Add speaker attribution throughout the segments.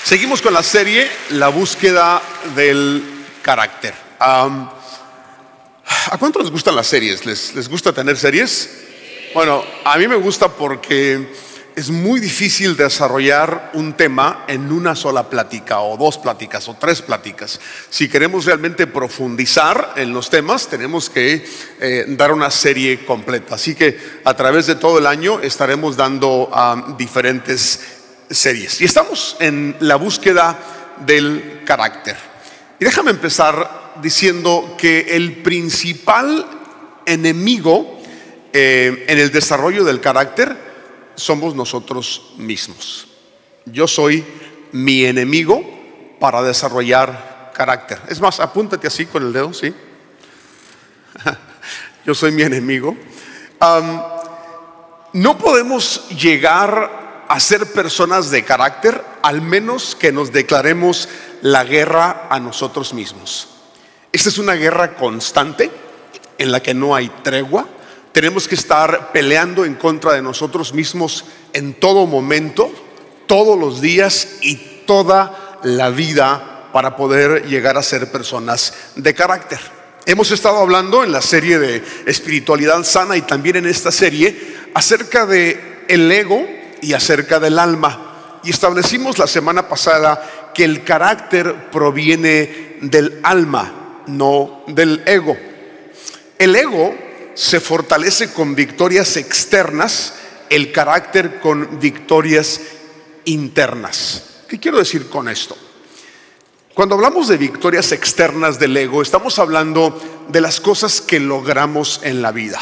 Speaker 1: Seguimos con la serie La búsqueda del carácter. ¿A cuánto les gustan las series? ¿Les gusta tener series? Bueno, a mí me gusta porque es muy difícil desarrollar un tema en una sola plática, o dos pláticas, o tres pláticas. Si queremos realmente profundizar en los temas, tenemos que dar una serie completa. Así que a través de todo el año estaremos dando diferentes series. Y estamos en la búsqueda del carácter. Y déjame empezar diciendo que el principal enemigo en el desarrollo del carácter somos nosotros mismos. Yo soy mi enemigo para desarrollar carácter. Es más, apúntate así con el dedo, ¿sí? Yo soy mi enemigo. No podemos llegar a ser personas de carácter al menos que nos declaremos la guerra a nosotros mismos. Esta es una guerra constante en la que no hay tregua. Tenemos que estar peleando en contra de nosotros mismos en todo momento, todos los días y toda la vida para poder llegar a ser personas de carácter. Hemos estado hablando en la serie de espiritualidad sana y también en esta serie acerca de el ego y acerca del alma. Y establecimos la semana pasada que el carácter proviene del alma, no del ego. El ego se fortalece con victorias externas, el carácter con victorias internas. ¿Qué quiero decir con esto? Cuando hablamos de victorias externas del ego, estamos hablando de las cosas que logramos en la vida,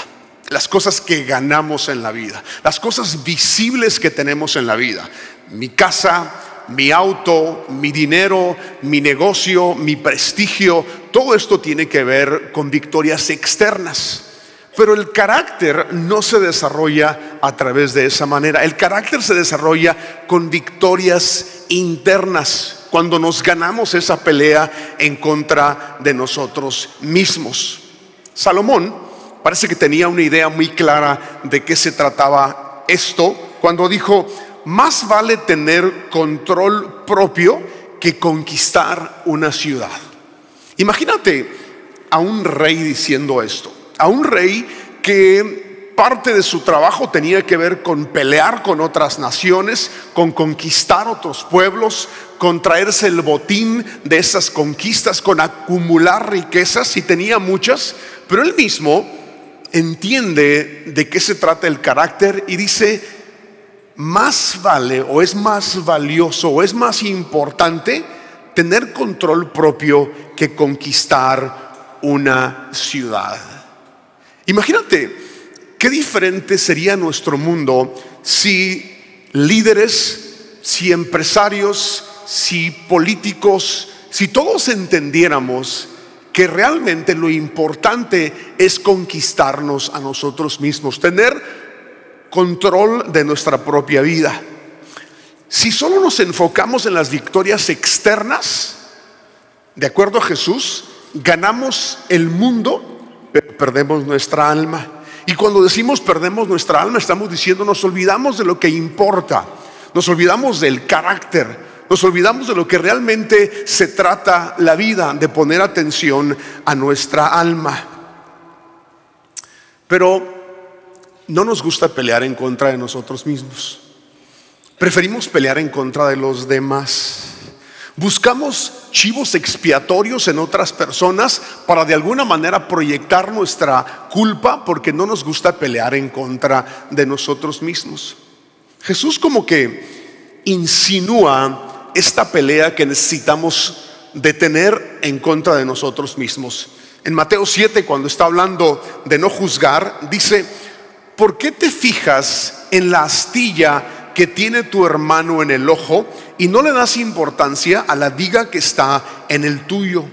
Speaker 1: las cosas que ganamos en la vida, las cosas visibles que tenemos en la vida. Mi casa, mi auto, mi dinero, mi negocio, mi prestigio, todo esto tiene que ver con victorias externas. Pero el carácter no se desarrolla a través de esa manera. El carácter se desarrolla con victorias internas, cuando nos ganamos esa pelea en contra de nosotros mismos. Salomón parece que tenía una idea muy clara de qué se trataba esto cuando dijo: más vale tener control propio que conquistar una ciudad. Imagínate a un rey diciendo esto. A un rey que parte de su trabajo tenía que ver con pelear con otras naciones, con conquistar otros pueblos, con traerse el botín de esas conquistas, con acumular riquezas, y tenía muchas, pero él mismo entiende de qué se trata el carácter y dice: más vale, o es más valioso, o es más importante tener control propio que conquistar una ciudad. Imagínate qué diferente sería nuestro mundo si líderes, si empresarios, si políticos, si todos entendiéramos que realmente lo importante es conquistarnos a nosotros mismos, tener control de nuestra propia vida. Si solo nos enfocamos en las victorias externas, de acuerdo a Jesús, ganamos el mundo, pero perdemos nuestra alma. Y cuando decimos perdemos nuestra alma, estamos diciendo nos olvidamos de lo que importa, nos olvidamos del carácter, nos olvidamos de lo que realmente se trata la vida, de poner atención a nuestra alma. Pero no nos gusta pelear en contra de nosotros mismos. Preferimos pelear en contra de los demás. Buscamos chivos expiatorios en otras personas para de alguna manera proyectar nuestra culpa, porque no nos gusta pelear en contra de nosotros mismos. Jesús como que insinúa esta pelea que necesitamos detener en contra de nosotros mismos. En Mateo 7, cuando está hablando de no juzgar, dice: ¿por qué te fijas en la astilla que tiene tu hermano en el ojo y no le das importancia a la viga que está en el tuyo?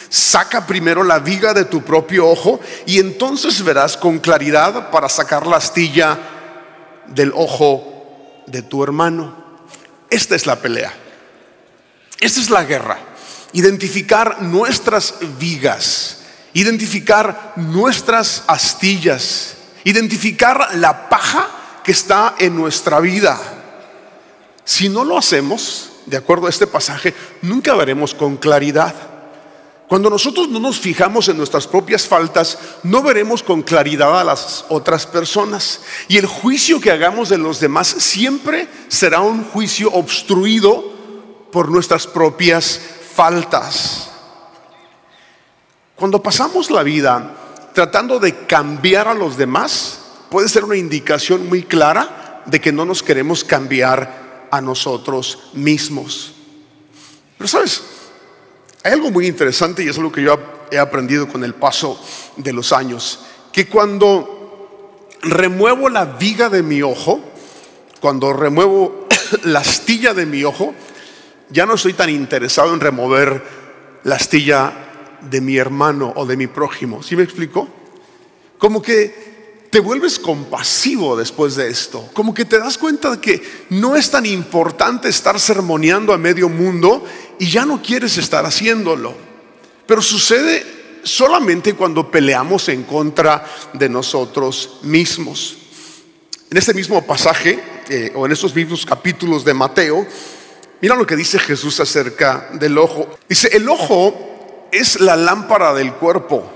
Speaker 1: Saca primero la viga de tu propio ojo y entonces verás con claridad para sacar la astilla del ojo de tu hermano. Esta es la pelea. Esta es la guerra. Identificar nuestras vigas, identificar nuestras astillas, identificar la paja que está en nuestra vida. Si no lo hacemos, de acuerdo a este pasaje, nunca veremos con claridad. Cuando nosotros no nos fijamos en nuestras propias faltas, no veremos con claridad a las otras personas. Y el juicio que hagamos de los demás siempre será un juicio obstruido por nuestras propias faltas. Cuando pasamos la vida tratando de cambiar a los demás, puede ser una indicación muy clara de que no nos queremos cambiar a nosotros mismos. Pero ¿sabes? Hay algo muy interesante, y es algo que yo he aprendido con el paso de los años, que cuando remuevo la viga de mi ojo, cuando remuevo la astilla de mi ojo, ya no estoy tan interesado en remover la astilla de mi hermano o de mi prójimo. ¿Sí me explico? Como que te vuelves compasivo después de esto. Como que te das cuenta de que no es tan importante estar sermoneando a medio mundo y ya no quieres estar haciéndolo. Pero sucede solamente cuando peleamos en contra de nosotros mismos. En este mismo pasaje, o en estos mismos capítulos de Mateo, mira lo que dice Jesús acerca del ojo. Dice, el ojo es la lámpara del cuerpo.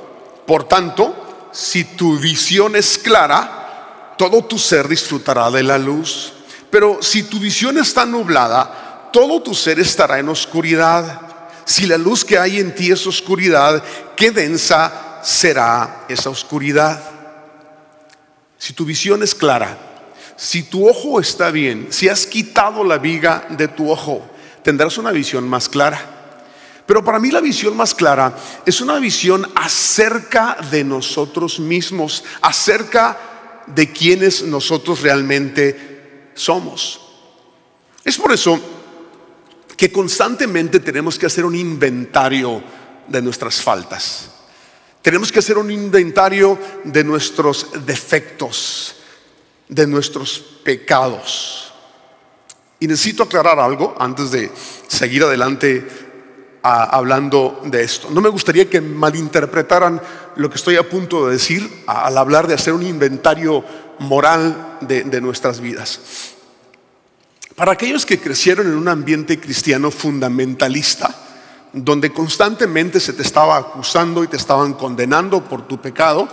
Speaker 1: Por tanto, si tu visión es clara, todo tu ser disfrutará de la luz. Pero si tu visión está nublada, todo tu ser estará en oscuridad. Si la luz que hay en ti es oscuridad, qué densa será esa oscuridad. Si tu visión es clara, si tu ojo está bien, si has quitado la viga de tu ojo, tendrás una visión más clara. Pero para mí la visión más clara es una visión acerca de nosotros mismos, acerca de quienes nosotros realmente somos. Es por eso que constantemente tenemos que hacer un inventario de nuestras faltas. Tenemos que hacer un inventario de nuestros defectos, de nuestros pecados. Y necesito aclarar algo antes de seguir adelante hablando de esto. No me gustaría que malinterpretaran lo que estoy a punto de decir al hablar de hacer un inventario moral de nuestras vidas. Para aquellos que crecieron en un ambiente cristiano fundamentalista, donde constantemente se te estaba acusando y te estaban condenando por tu pecado,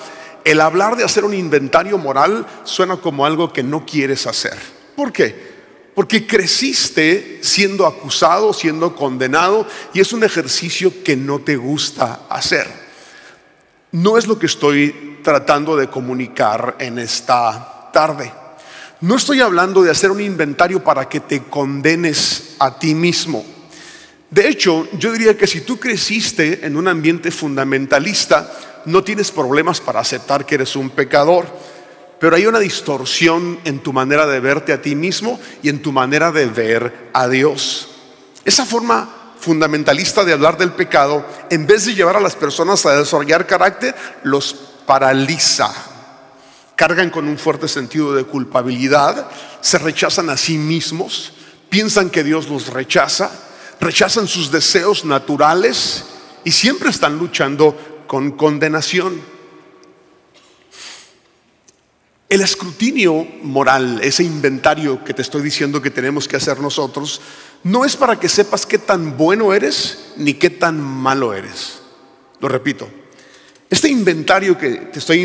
Speaker 1: el hablar de hacer un inventario moral suena como algo que no quieres hacer. ¿Por qué? Porque creciste siendo acusado, siendo condenado, y es un ejercicio que no te gusta hacer. No es lo que estoy tratando de comunicar en esta tarde. No estoy hablando de hacer un inventario para que te condenes a ti mismo. De hecho, yo diría que si tú creciste en un ambiente fundamentalista, no tienes problemas para aceptar que eres un pecador. Pero hay una distorsión en tu manera de verte a ti mismo y en tu manera de ver a Dios. Esa forma fundamentalista de hablar del pecado, en vez de llevar a las personas a desarrollar carácter, los paraliza. Cargan con un fuerte sentido de culpabilidad, se rechazan a sí mismos, piensan que Dios los rechaza, rechazan sus deseos naturales y siempre están luchando con condenación. El escrutinio moral, ese inventario que te estoy diciendo que tenemos que hacer nosotros, no es para que sepas qué tan bueno eres ni qué tan malo eres. Lo repito, este inventario que te estoy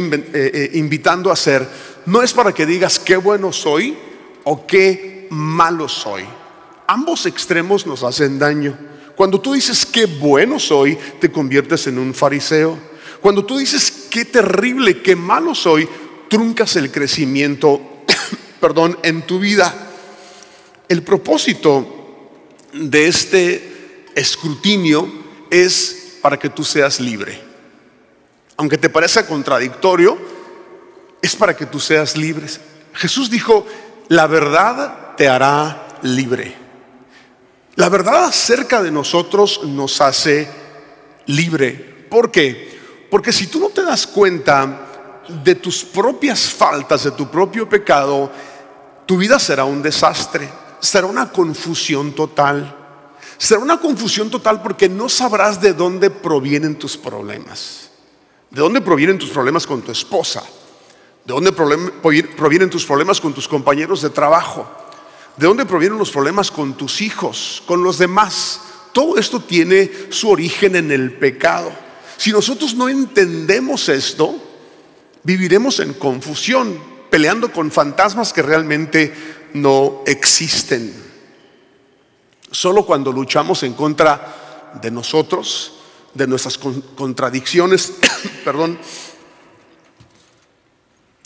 Speaker 1: invitando a hacer no es para que digas qué bueno soy o qué malo soy. Ambos extremos nos hacen daño. Cuando tú dices qué bueno soy, te conviertes en un fariseo. Cuando tú dices qué terrible, qué malo soy, truncas el crecimiento en tu vida. El propósito de este escrutinio es para que tú seas libre. Aunque te parezca contradictorio, es para que tú seas libre. Jesús dijo, la verdad te hará libre. La verdad acerca de nosotros nos hace libre. ¿Por qué? Porque si tú no te das cuenta de tus propias faltas, de tu propio pecado, tu vida será un desastre, será una confusión total. Será una confusión total porque no sabrás de dónde provienen tus problemas. ¿De dónde provienen tus problemas con tu esposa? ¿De dónde provienen tus problemas con tus compañeros de trabajo? ¿De dónde provienen los problemas con tus hijos, con los demás? Todo esto tiene su origen en el pecado. Si nosotros no entendemos esto, viviremos en confusión, peleando con fantasmas que realmente no existen. Solo cuando luchamos en contra de nosotros, de nuestras contradicciones, perdón,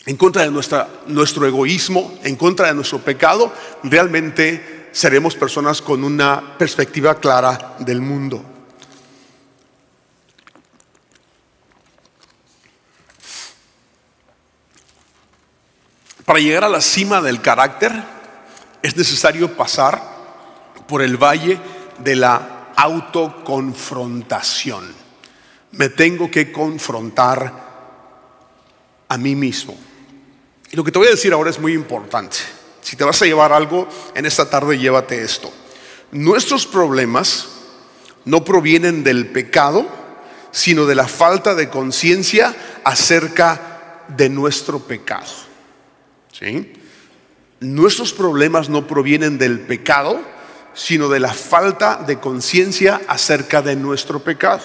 Speaker 1: en contra de nuestro egoísmo, en contra de nuestro pecado, realmente seremos personas con una perspectiva clara del mundo. Para llegar a la cima del carácter es necesario pasar por el valle de la autoconfrontación. Me tengo que confrontar a mí mismo. Y lo que te voy a decir ahora es muy importante. Si te vas a llevar algo en esta tarde, llévate esto. Nuestros problemas no provienen del pecado, sino de la falta de conciencia acerca de nuestro pecado. ¿Sí? Nuestros problemas no provienen del pecado, sino de la falta de conciencia acerca de nuestro pecado.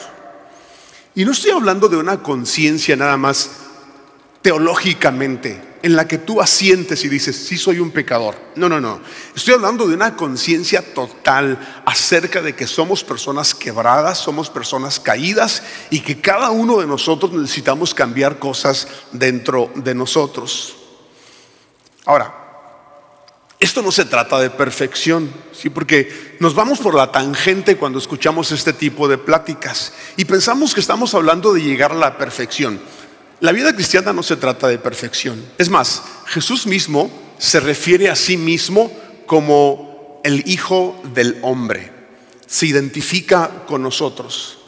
Speaker 1: Y no estoy hablando de una conciencia nada más teológicamente, en la que tú asientes y dices, sí soy un pecador. No. Estoy hablando de una conciencia total acerca de que somos personas quebradas, somos personas caídas y que cada uno de nosotros necesitamos cambiar cosas dentro de nosotros. Ahora, esto no se trata de perfección, ¿sí? Porque nos vamos por la tangente cuando escuchamos este tipo de pláticas y pensamos que estamos hablando de llegar a la perfección. La vida cristiana no se trata de perfección. Es más, Jesús mismo se refiere a sí mismo como el Hijo del Hombre. Se identifica con nosotros.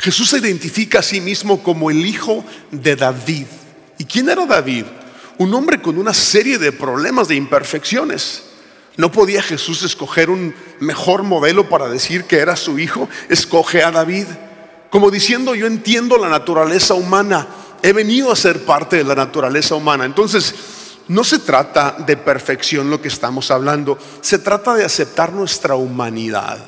Speaker 1: Jesús se identifica a sí mismo como el hijo de David. ¿Y quién era David? Un hombre con una serie de problemas, de imperfecciones. ¿No podía Jesús escoger un mejor modelo para decir que era su hijo? Escoge a David, como diciendo, yo entiendo la naturaleza humana, he venido a ser parte de la naturaleza humana. Entonces, no se trata de perfección lo que estamos hablando, se trata de aceptar nuestra humanidad.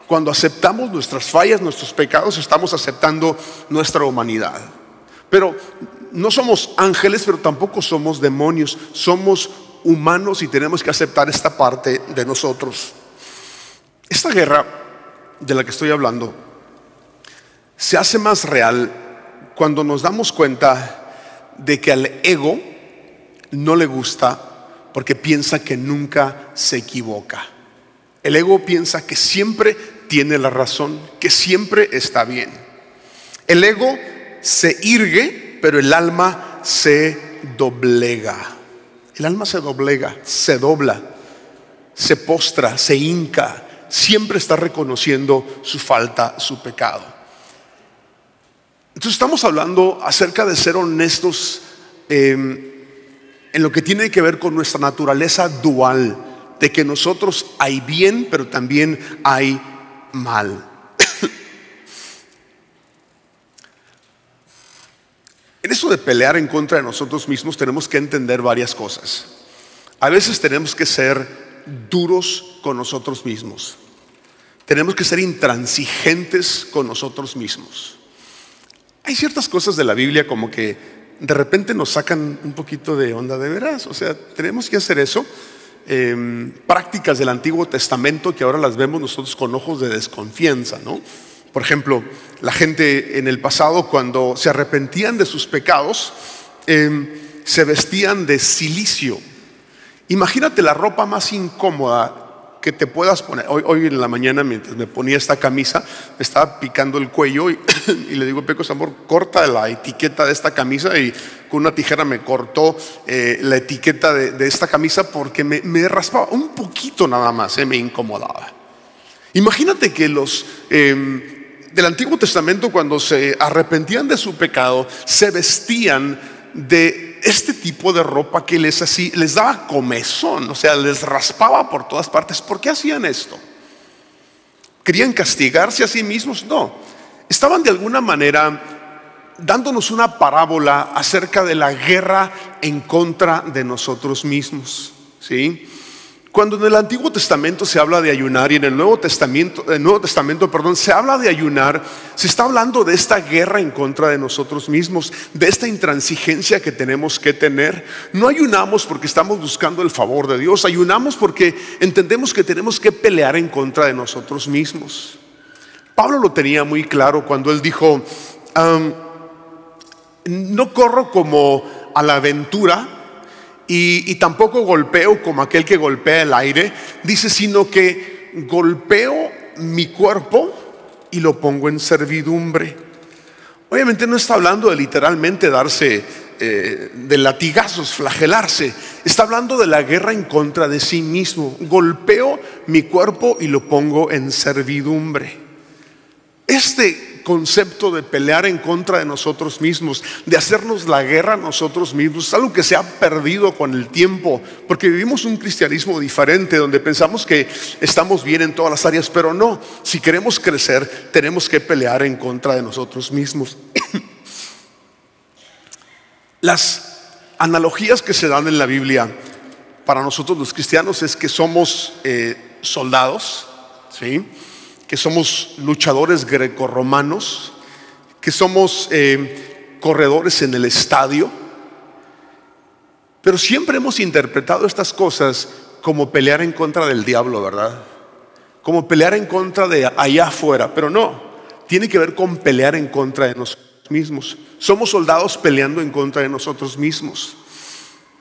Speaker 1: Cuando aceptamos nuestras fallas, nuestros pecados, estamos aceptando nuestra humanidad. Pero no somos ángeles, pero tampoco somos demonios. Somos humanos y tenemos que aceptar esta parte de nosotros. Esta guerra de la que estoy hablando se hace más real cuando nos damos cuenta de que al ego no le gusta porque piensa que nunca se equivoca. El ego piensa que siempre tiene la razón, que siempre está bien. El ego se irgue, pero el alma se doblega. El alma se doblega, se dobla, se postra, se hinca. Siempre está reconociendo su falta, su pecado. Entonces estamos hablando acerca de ser honestos en lo que tiene que ver con nuestra naturaleza dual, de que nosotros hay bien, pero también hay mal. En eso de pelear en contra de nosotros mismos tenemos que entender varias cosas. A veces tenemos que ser duros con nosotros mismos. Tenemos que ser intransigentes con nosotros mismos. Hay ciertas cosas de la Biblia como que de repente nos sacan un poquito de onda, de veras. O sea, tenemos que hacer eso. Prácticas del Antiguo Testamento que ahora las vemos nosotros con ojos de desconfianza, ¿no? Por ejemplo, la gente en el pasado, cuando se arrepentían de sus pecados, se vestían de cilicio. Imagínate la ropa más incómoda que te puedas poner. Hoy en la mañana, mientras me ponía esta camisa, me estaba picando el cuello y le digo, Pecos, amor, corta la etiqueta de esta camisa. Y con una tijera me cortó la etiqueta de esta camisa porque me raspaba un poquito nada más, me incomodaba. Imagínate que los del Antiguo Testamento, cuando se arrepentían de su pecado, se vestían de este tipo de ropa que les daba comezón, o sea, les raspaba por todas partes. ¿Por qué hacían esto? ¿Querían castigarse a sí mismos? No, estaban de alguna manera dándonos una parábola acerca de la guerra en contra de nosotros mismos, ¿sí? Cuando en el Antiguo Testamento se habla de ayunar y en el Nuevo Testamento, se habla de ayunar, se está hablando de esta guerra en contra de nosotros mismos, de esta intransigencia que tenemos que tener. No ayunamos porque estamos buscando el favor de Dios, ayunamos porque entendemos que tenemos que pelear en contra de nosotros mismos. Pablo lo tenía muy claro cuando él dijo, no corro como a la aventura, y tampoco golpeo como aquel que golpea el aire. Dice, sino que golpeo mi cuerpo y lo pongo en servidumbre. Obviamente no está hablando de literalmente darse de latigazos, flagelarse. Está hablando de la guerra en contra de sí mismo. Golpeo mi cuerpo y lo pongo en servidumbre. Este concepto de pelear en contra de nosotros mismos, de hacernos la guerra a nosotros mismos, es algo que se ha perdido con el tiempo, porque vivimos un cristianismo diferente donde pensamos que estamos bien en todas las áreas, pero no. Si queremos crecer, tenemos que pelear en contra de nosotros mismos. Las analogías que se dan en la Biblia para nosotros los cristianos es que somos soldados, ¿sí?, que somos luchadores grecorromanos, que somos corredores en el estadio. Pero siempre hemos interpretado estas cosas como pelear en contra del diablo, ¿verdad? Como pelear en contra de allá afuera. Pero no, tiene que ver con pelear en contra de nosotros mismos. Somos soldados peleando en contra de nosotros mismos.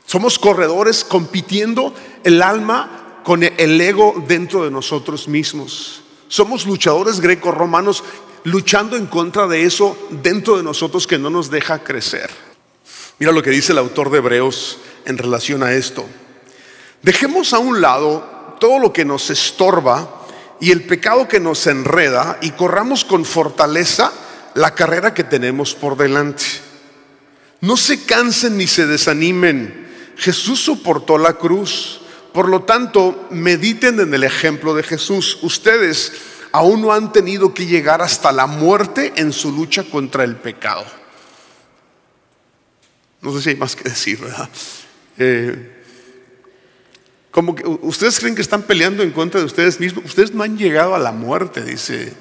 Speaker 1: Somos corredores compitiendo el alma con el ego dentro de nosotros mismos. Somos luchadores grecorromanos luchando en contra de eso dentro de nosotros que no nos deja crecer. Mira lo que dice el autor de Hebreos en relación a esto. Dejemos a un lado todo lo que nos estorba y el pecado que nos enreda y corramos con fortaleza la carrera que tenemos por delante. No se cansen ni se desanimen. Jesús soportó la cruz. Por lo tanto, mediten en el ejemplo de Jesús. Ustedes aún no han tenido que llegar hasta la muerte en su lucha contra el pecado. No sé si hay más que decir, ¿verdad? Como que ustedes creen que están peleando en contra de ustedes mismos. Ustedes no han llegado a la muerte, dice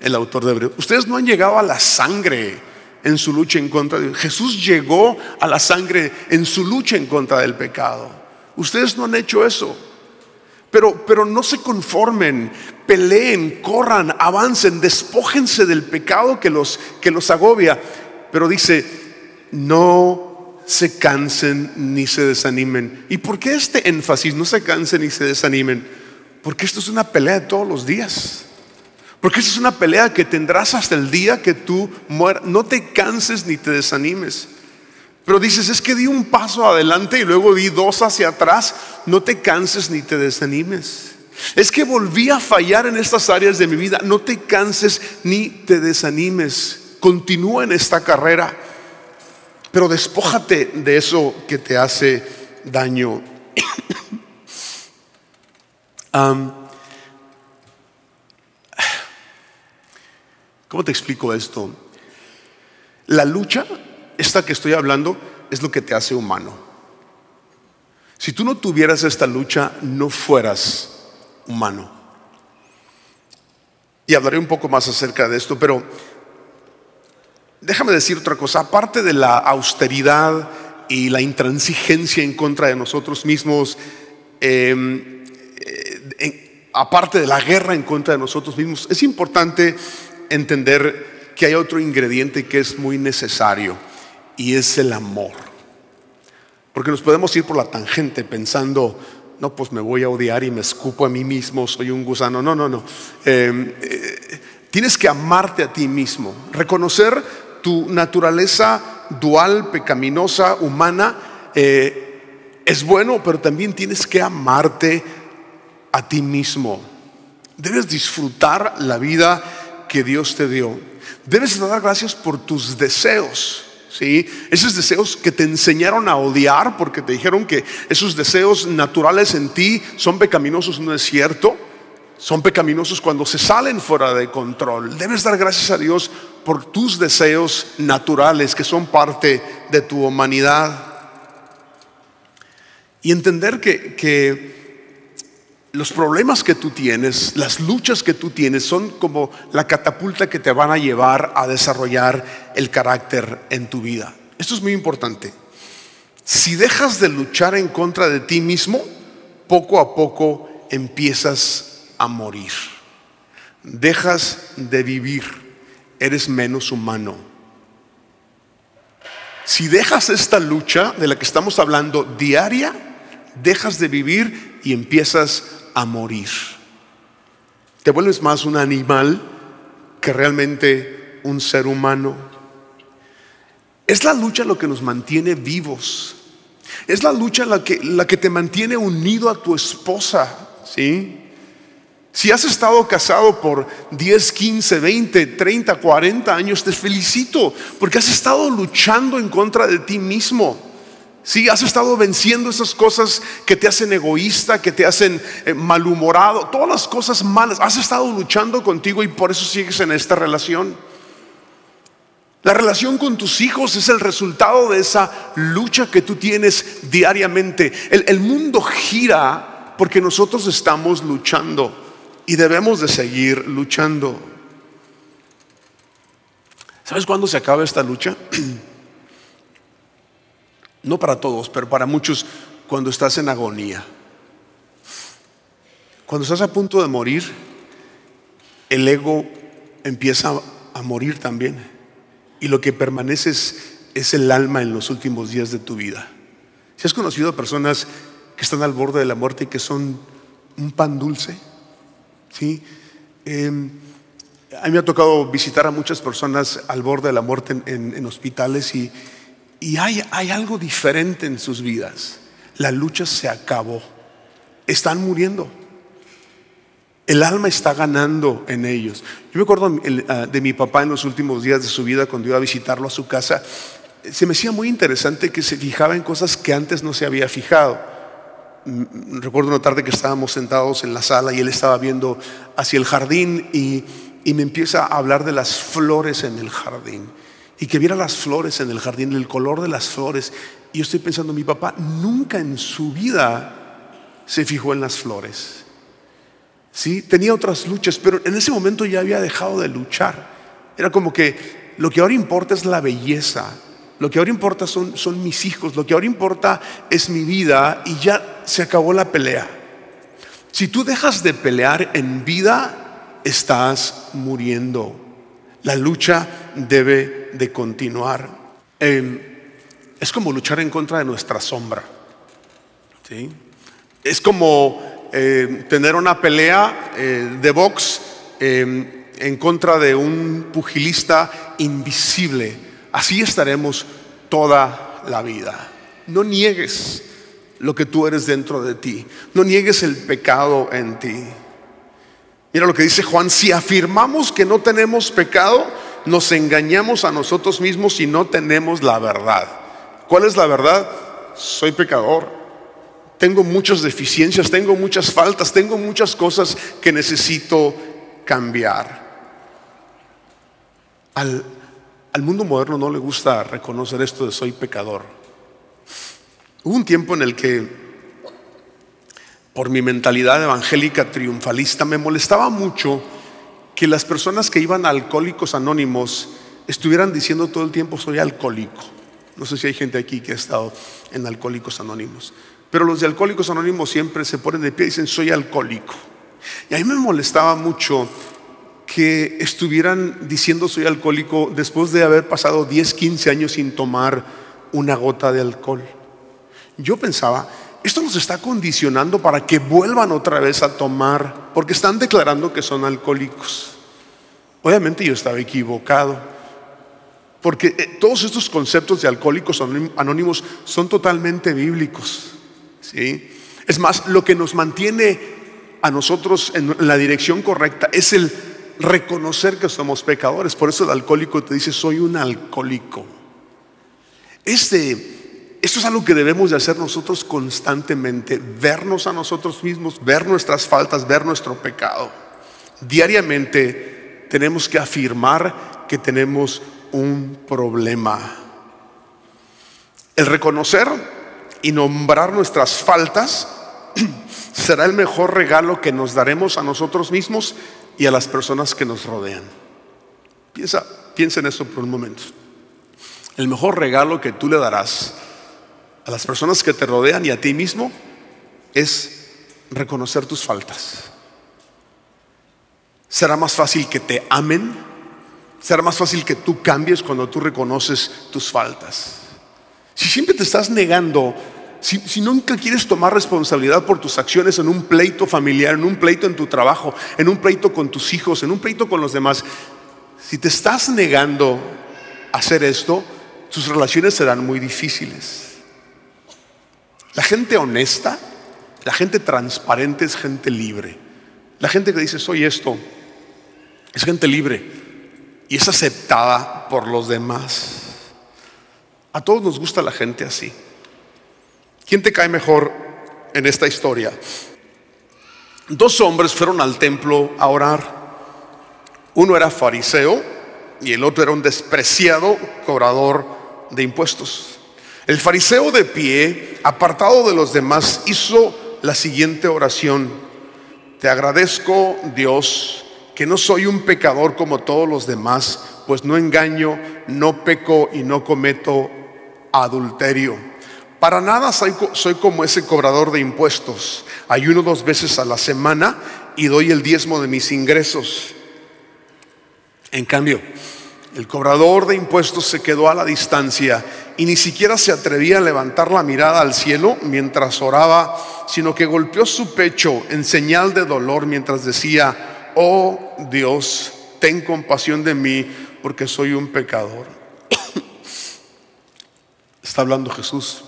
Speaker 1: el autor de Hebreos. Ustedes no han llegado a la sangre en su lucha en contra de Dios. Jesús llegó a la sangre en su lucha en contra del pecado. Ustedes no han hecho eso, pero no se conformen, peleen, corran, avancen, despójense del pecado que los agobia. Pero dice, no se cansen ni se desanimen. ¿Y por qué este énfasis? No se cansen ni se desanimen. Porque esto es una pelea de todos los días. Porque esto es una pelea que tendrás hasta el día que tú mueras. No te canses ni te desanimes. Pero dices, es que di un paso adelante y luego di dos hacia atrás. No te canses ni te desanimes. Es que volví a fallar en estas áreas de mi vida. No te canses ni te desanimes. Continúa en esta carrera, pero despójate de eso que te hace daño. ¿Cómo te explico esto? La lucha, esta que estoy hablando, es lo que te hace humano. Si tú no tuvieras esta lucha, no fueras humano. Y hablaré un poco más acerca de esto, pero déjame decir otra cosa. Aparte de la austeridad y la intransigencia en contra de nosotros mismos, aparte de la guerra en contra de nosotros mismos, es importante entender que hay otro ingrediente que es muy necesario, y es el amor. Porque nos podemos ir por la tangente pensando, no, pues me voy a odiar y me escupo a mí mismo, soy un gusano. No. Tienes que amarte a ti mismo, reconocer tu naturaleza dual, pecaminosa, humana. Es bueno, pero también tienes que amarte a ti mismo. Debes disfrutar la vida que Dios te dio. Debes dar gracias por tus deseos, ¿sí? Esos deseos que te enseñaron a odiar porque te dijeron que esos deseos naturales en ti son pecaminosos. No es cierto. Son pecaminosos cuando se salen fuera de control. Debes dar gracias a Dios por tus deseos naturales que son parte de tu humanidad. Y entender que los problemas que tú tienes, las luchas que tú tienes, son como la catapulta que te van a llevar a desarrollar el carácter en tu vida. Esto es muy importante. Si dejas de luchar en contra de ti mismo, poco a poco empiezas a morir. Dejas de vivir, eres menos humano. Si dejas esta lucha de la que estamos hablando diaria, dejas de vivir y empiezas a morir. Te vuelves más un animal que realmente un ser humano. Es la lucha lo que nos mantiene vivos. Es la lucha la que te mantiene unido a tu esposa, ¿sí? Si has estado casado por 10, 15, 20, 30, 40 años, te felicito, porque has estado luchando en contra de ti mismo. Sí, has estado venciendo esas cosas que te hacen egoísta, que te hacen malhumorado, todas las cosas malas. Has estado luchando contigo y por eso sigues en esta relación. La relación con tus hijos es el resultado de esa lucha que tú tienes diariamente. El mundo gira porque nosotros estamos luchando y debemos de seguir luchando. ¿Sabes cuándo se acaba esta lucha? No para todos, pero para muchos, cuando estás en agonía. Cuando estás a punto de morir, el ego empieza a morir también. Y lo que permanece es el alma en los últimos días de tu vida. Si has conocido a personas que están al borde de la muerte y que son un pan dulce, ¿sí? A mí me ha tocado visitar a muchas personas al borde de la muerte en hospitales y hay algo diferente en sus vidas. La lucha se acabó. Están muriendo. El alma está ganando en ellos. Yo me acuerdo de mi papá en los últimos días de su vida, cuando iba a visitarlo a su casa. Se me hacía muy interesante que se fijaba en cosas que antes no se había fijado. Recuerdo una tarde que estábamos sentados en la sala y él estaba viendo hacia el jardín y me empieza a hablar de las flores en el jardín. Y que viera las flores en el jardín, el color de las flores. Y yo estoy pensando, mi papá nunca en su vida se fijó en las flores. Sí, tenía otras luchas, pero en ese momento ya había dejado de luchar. Era como que lo que ahora importa es la belleza. Lo que ahora importa son mis hijos. Lo que ahora importa es mi vida. Y ya se acabó la pelea. Si tú dejas de pelear en vida, estás muriendo. La lucha debe de continuar. Es como luchar en contra de nuestra sombra, ¿sí? Es como tener una pelea de box en contra de un pugilista invisible. Así estaremos toda la vida. No niegues lo que tú eres dentro de ti. No niegues el pecado en ti. Mira lo que dice Juan: si afirmamos que no tenemos pecado, nos engañamos a nosotros mismos y no tenemos la verdad. ¿Cuál es la verdad? Soy pecador. Tengo muchas deficiencias, tengo muchas faltas, tengo muchas cosas que necesito cambiar. Al mundo moderno no le gusta reconocer esto de soy pecador. Hubo un tiempo en el que, por mi mentalidad evangélica triunfalista, me molestaba mucho que las personas que iban a Alcohólicos Anónimos estuvieran diciendo todo el tiempo soy alcohólico. No sé si hay gente aquí que ha estado en Alcohólicos Anónimos, pero los de Alcohólicos Anónimos siempre se ponen de pie y dicen soy alcohólico. Y a mí me molestaba mucho que estuvieran diciendo soy alcohólico después de haber pasado 10, 15 años sin tomar una gota de alcohol. Yo pensaba, esto nos está condicionando para que vuelvan otra vez a tomar, porque están declarando que son alcohólicos. Obviamente yo estaba equivocado, porque todos estos conceptos de Alcohólicos Anónimos son totalmente bíblicos, ¿sí? Es más, lo que nos mantiene a nosotros en la dirección correcta es el reconocer que somos pecadores. Por eso el alcohólico te dice soy un alcohólico. Esto es algo que debemos de hacer nosotros constantemente: vernos a nosotros mismos, ver nuestras faltas, ver nuestro pecado. Diariamente tenemos que afirmar que tenemos un problema. El reconocer y nombrar nuestras faltas será el mejor regalo que nos daremos a nosotros mismos y a las personas que nos rodean. Piensa en eso por un momento. El mejor regalo que tú le darás a las personas que te rodean y a ti mismo es reconocer tus faltas. Será más fácil que te amen, será más fácil que tú cambies cuando tú reconoces tus faltas. Si siempre te estás negando, si nunca quieres tomar responsabilidad por tus acciones en un pleito familiar, en un pleito en tu trabajo, en un pleito con tus hijos, en un pleito con los demás, si te estás negando a hacer esto, tus relaciones serán muy difíciles. La gente honesta, la gente transparente es gente libre. La gente que dice soy esto es gente libre y es aceptada por los demás. A todos nos gusta la gente así. ¿Quién te cae mejor en esta historia? 2 hombres fueron al templo a orar. Uno era fariseo y el otro era un despreciado cobrador de impuestos. El fariseo, de pie, apartado de los demás, hizo la siguiente oración: te agradezco, Dios, que no soy un pecador como todos los demás, pues no engaño, no peco y no cometo adulterio. Para nada soy como ese cobrador de impuestos. Ayuno 2 veces a la semana y doy el diezmo de mis ingresos. En cambio, el cobrador de impuestos se quedó a la distancia y ni siquiera se atrevía a levantar la mirada al cielo mientras oraba, sino que golpeó su pecho en señal de dolor mientras decía: oh Dios, ten compasión de mí porque soy un pecador. Está hablando Jesús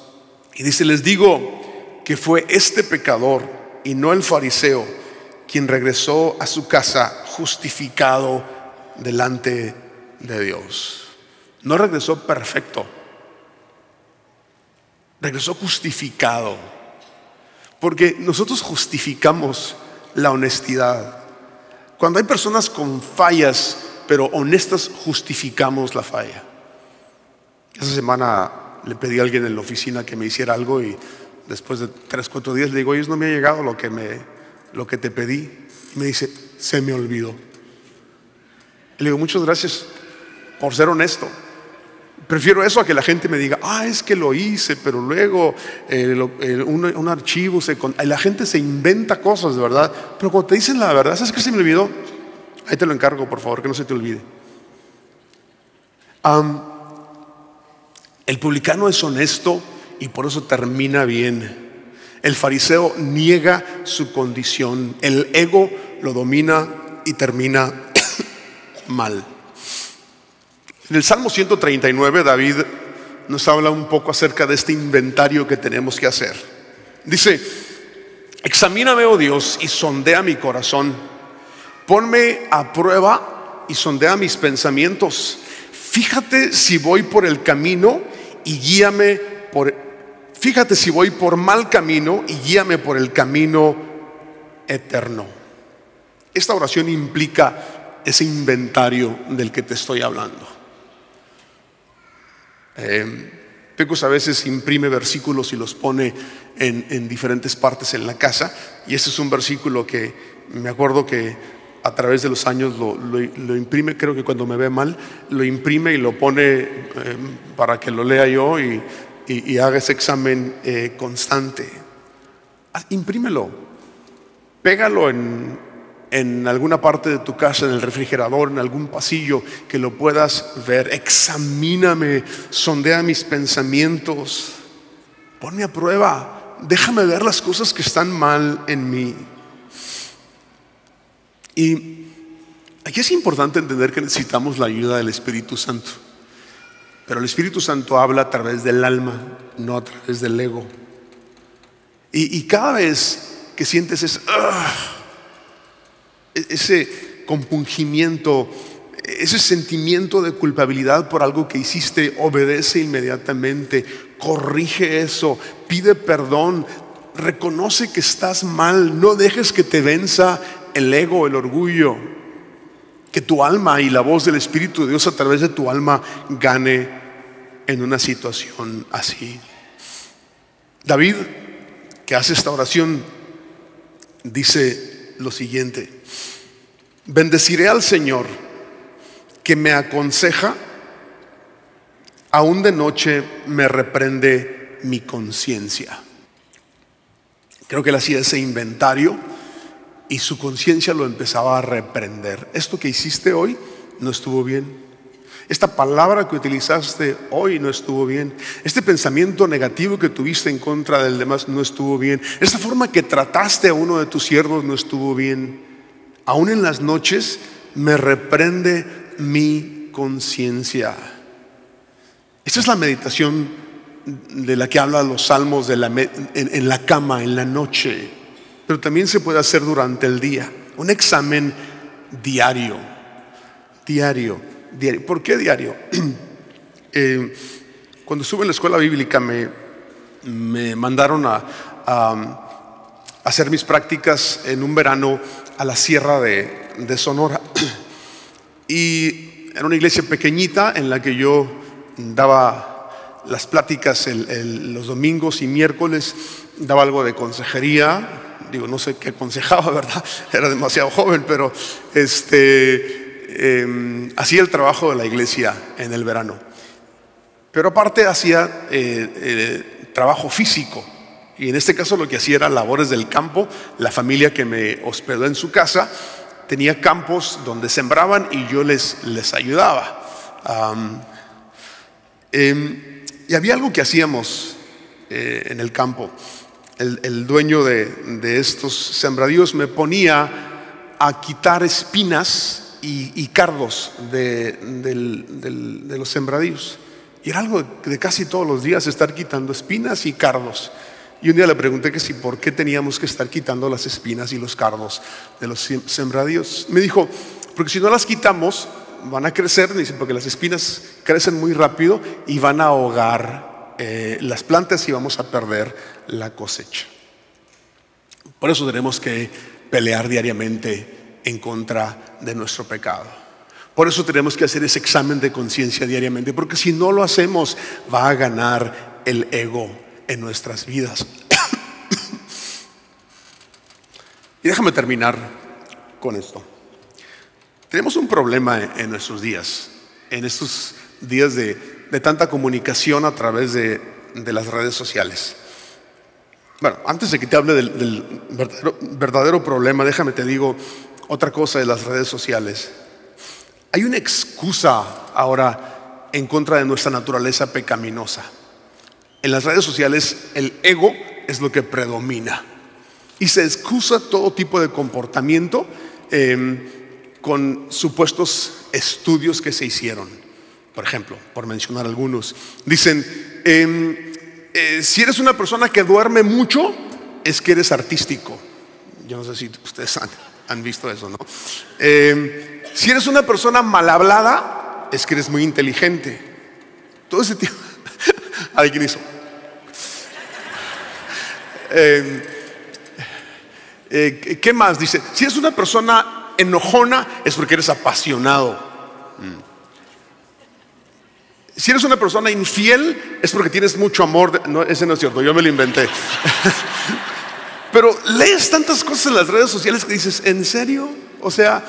Speaker 1: y dice: les digo que fue este pecador y no el fariseo quien regresó a su casa justificado delante de Dios. No regresó perfecto, regresó justificado, porque nosotros justificamos la honestidad. Cuando hay personas con fallas pero honestas, justificamos la falla. Esa semana le pedí a alguien en la oficina que me hiciera algo y después de 3-4 días le digo: oye, no me ha llegado lo que te pedí. Y me dice: se me olvidó. Le digo: muchas gracias por ser honesto. Prefiero eso a que la gente me diga: es que lo hice, pero luego un archivo la gente se inventa cosas, de verdad. Pero cuando te dicen la verdad: ¿sabes qué se me olvidó? Ahí te lo encargo, por favor, que no se te olvide. El publicano es honesto y por eso termina bien. El fariseo niega su condición. El ego lo domina y termina mal. En el Salmo 139, David nos habla un poco acerca de este inventario que tenemos que hacer. Dice: examíname, oh Dios, y sondea mi corazón. Ponme a prueba y sondea mis pensamientos. Fíjate si voy por el camino y guíame fíjate si voy por mal camino y guíame por el camino eterno. Esta oración implica ese inventario del que te estoy hablando. Pecos a veces imprime versículos y los pone en diferentes partes en la casa, y este es un versículo que me acuerdo que a través de los años lo imprime. Creo que cuando me ve mal lo imprime y lo pone para que lo lea yo y haga ese examen constante. Imprímelo, pégalo en alguna parte de tu casa, en el refrigerador, en algún pasillo que lo puedas ver. Examíname, sondea mis pensamientos, ponme a prueba, déjame ver las cosas que están mal en mí. Y aquí es importante entender que necesitamos la ayuda del Espíritu Santo, pero el Espíritu Santo habla a través del alma, no a través del ego. Y cada vez que sientes ese compungimiento, ese sentimiento de culpabilidad por algo que hiciste, obedece inmediatamente, corrige eso, pide perdón, reconoce que estás mal, no dejes que te venza el ego, el orgullo. Que tu alma y la voz del Espíritu de Dios a través de tu alma gane en una situación así. David, que hace esta oración, dice lo siguiente: bendeciré al Señor que me aconseja, aún de noche me reprende mi conciencia. Creo que él hacía ese inventario y su conciencia lo empezaba a reprender. Esto que hiciste hoy no estuvo bien. Esta palabra que utilizaste hoy no estuvo bien. Este pensamiento negativo que tuviste en contra del demás no estuvo bien. Esta forma que trataste a uno de tus siervos no estuvo bien. Aún en las noches me reprende mi conciencia. Esta es la meditación de la que hablan los salmos en la cama, en la noche. Pero también se puede hacer durante el día. Un examen diario. ¿Por qué diario? Cuando estuve en la escuela bíblica me mandaron a hacer mis prácticas en un verano a la sierra de Sonora. Y era una iglesia pequeñita en la que yo daba las pláticas los domingos y miércoles. Daba algo de consejería. Digo, no sé qué aconsejaba, ¿verdad? Era demasiado joven, pero hacía el trabajo de la iglesia en el verano. Pero aparte hacía trabajo físico. Y en este caso lo que hacía era labores del campo. La familia que me hospedó en su casa tenía campos donde sembraban y yo les ayudaba. Y había algo que hacíamos en el campo. El dueño de estos sembradíos me ponía a quitar espinas y cardos de los sembradíos. Y era algo de casi todos los días estar quitando espinas y cardos. Y un día le pregunté que si por qué teníamos que estar quitando las espinas y los cardos de los sembradíos. Me dijo, porque si no las quitamos van a crecer. Dice, porque las espinas crecen muy rápido y van a ahogar las plantas y vamos a perder la cosecha. Por eso tenemos que pelear diariamente en contra de nuestro pecado. Por eso tenemos que hacer ese examen de conciencia diariamente, porque si no lo hacemos va a ganar el ego en nuestras vidas. Y déjame terminar con esto. Tenemos un problema en nuestros días, en estos días de tanta comunicación a través de las redes sociales. Bueno, antes de que te hable del verdadero problema, déjame te digo otra cosa de las redes sociales. Hay una excusa ahora en contra de nuestra naturaleza pecaminosa. En las redes sociales el ego es lo que predomina y se excusa todo tipo de comportamiento con supuestos estudios que se hicieron. Por ejemplo, por mencionar algunos, dicen si eres una persona que duerme mucho es que eres artístico. Yo no sé si ustedes han visto eso, ¿no? Si eres una persona mal hablada es que eres muy inteligente. Todo ese tipo. ¿Alguien hizo? ¿Qué más? Dice, si eres una persona enojona es porque eres apasionado. Si eres una persona infiel es porque tienes mucho amor. No, ese no es cierto, yo me lo inventé. Pero lees tantas cosas en las redes sociales que dices, ¿en serio? O sea,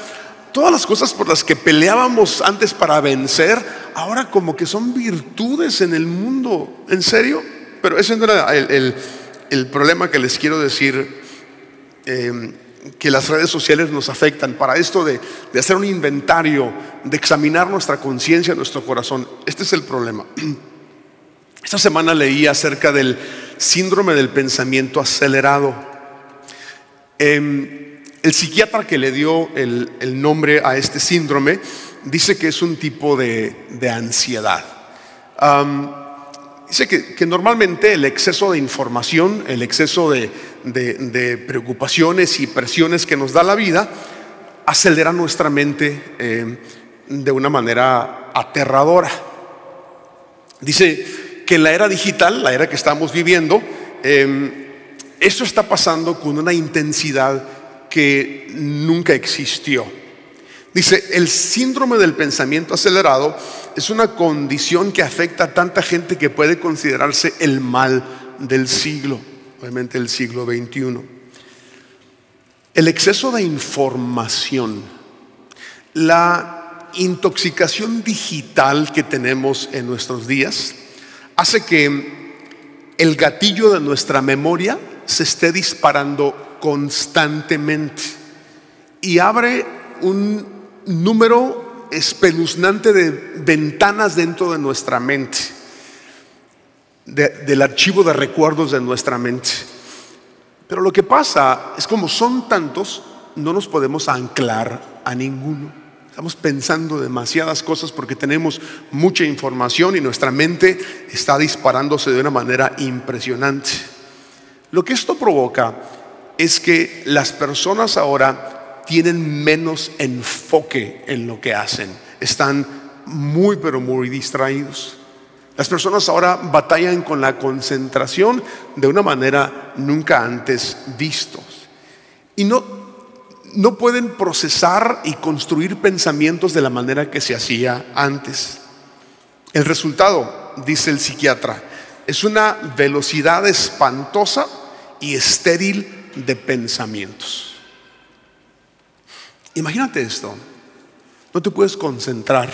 Speaker 1: todas las cosas por las que peleábamos antes para vencer, ahora como que son virtudes en el mundo. ¿En serio? Pero ese no era el problema que les quiero decir, que las redes sociales nos afectan. Para esto de hacer un inventario, de examinar nuestra conciencia, nuestro corazón. Este es el problema. Esta semana leí acerca del síndrome del pensamiento acelerado. El psiquiatra que le dio el nombre a este síndrome dice que es un tipo de ansiedad. Dice que normalmente el exceso de información, el exceso de preocupaciones y presiones que nos da la vida acelera nuestra mente de una manera aterradora. Dice que en la era digital, la era que estamos viviendo, esto está pasando con una intensidad que nunca existió. Dice, el síndrome del pensamiento acelerado es una condición que afecta a tanta gente que puede considerarse el mal del siglo, obviamente el siglo XXI. El exceso de información, la intoxicación digital que tenemos en nuestros días, hace que el gatillo de nuestra memoria se esté disparando constantemente y abre un número espeluznante de ventanas dentro de nuestra mente, del archivo de recuerdos de nuestra mente. Pero lo que pasa es, como son tantos, no nos podemos anclar a ninguno. Estamos pensando demasiadas cosas porque tenemos mucha información y nuestra mente está disparándose de una manera impresionante. Lo que esto provoca es que las personas ahora tienen menos enfoque en lo que hacen. Están muy, pero muy distraídos. Las personas ahora batallan con la concentración de una manera nunca antes vistos. Y no pueden procesar y construir pensamientos de la manera que se hacía antes. El resultado, dice el psiquiatra, es una velocidad espantosa y estéril de pensamientos. Imagínate esto: no te puedes concentrar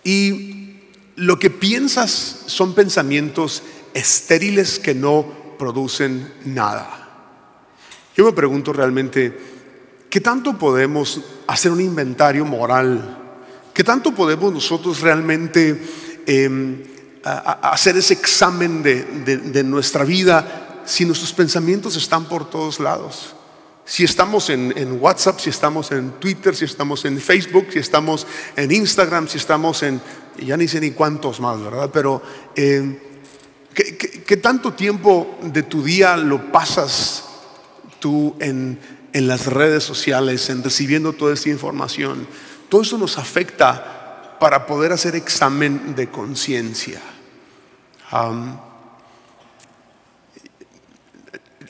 Speaker 1: y lo que piensas son pensamientos estériles que no producen nada. Yo me pregunto realmente, ¿qué tanto podemos hacer un inventario moral? ¿Qué tanto podemos nosotros realmente hacer ese examen de nuestra vida si nuestros pensamientos están por todos lados? Si estamos en WhatsApp, si estamos en Twitter, si estamos en Facebook, si estamos en Instagram, si estamos en, ya ni sé ni cuántos más, ¿verdad? Pero ¿qué tanto tiempo de tu día lo pasas tú en las redes sociales, en recibiendo toda esta información? Todo eso nos afecta para poder hacer examen de conciencia.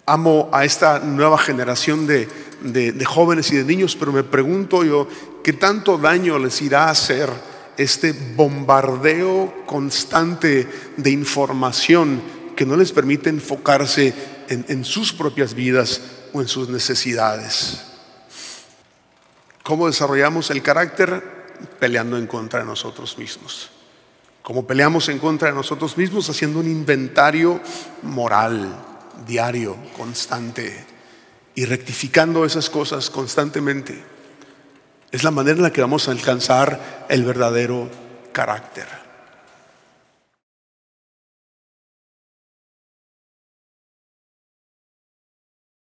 Speaker 1: Amo a esta nueva generación de jóvenes y de niños, pero me pregunto yo, ¿qué tanto daño les irá a hacer este bombardeo constante de información que no les permite enfocarse en sus propias vidas o en sus necesidades? ¿Cómo desarrollamos el carácter? Peleando en contra de nosotros mismos. ¿Cómo peleamos en contra de nosotros mismos? Haciendo un inventario moral diario, constante, y rectificando esas cosas constantemente. Es la manera en la que vamos a alcanzar el verdadero carácter.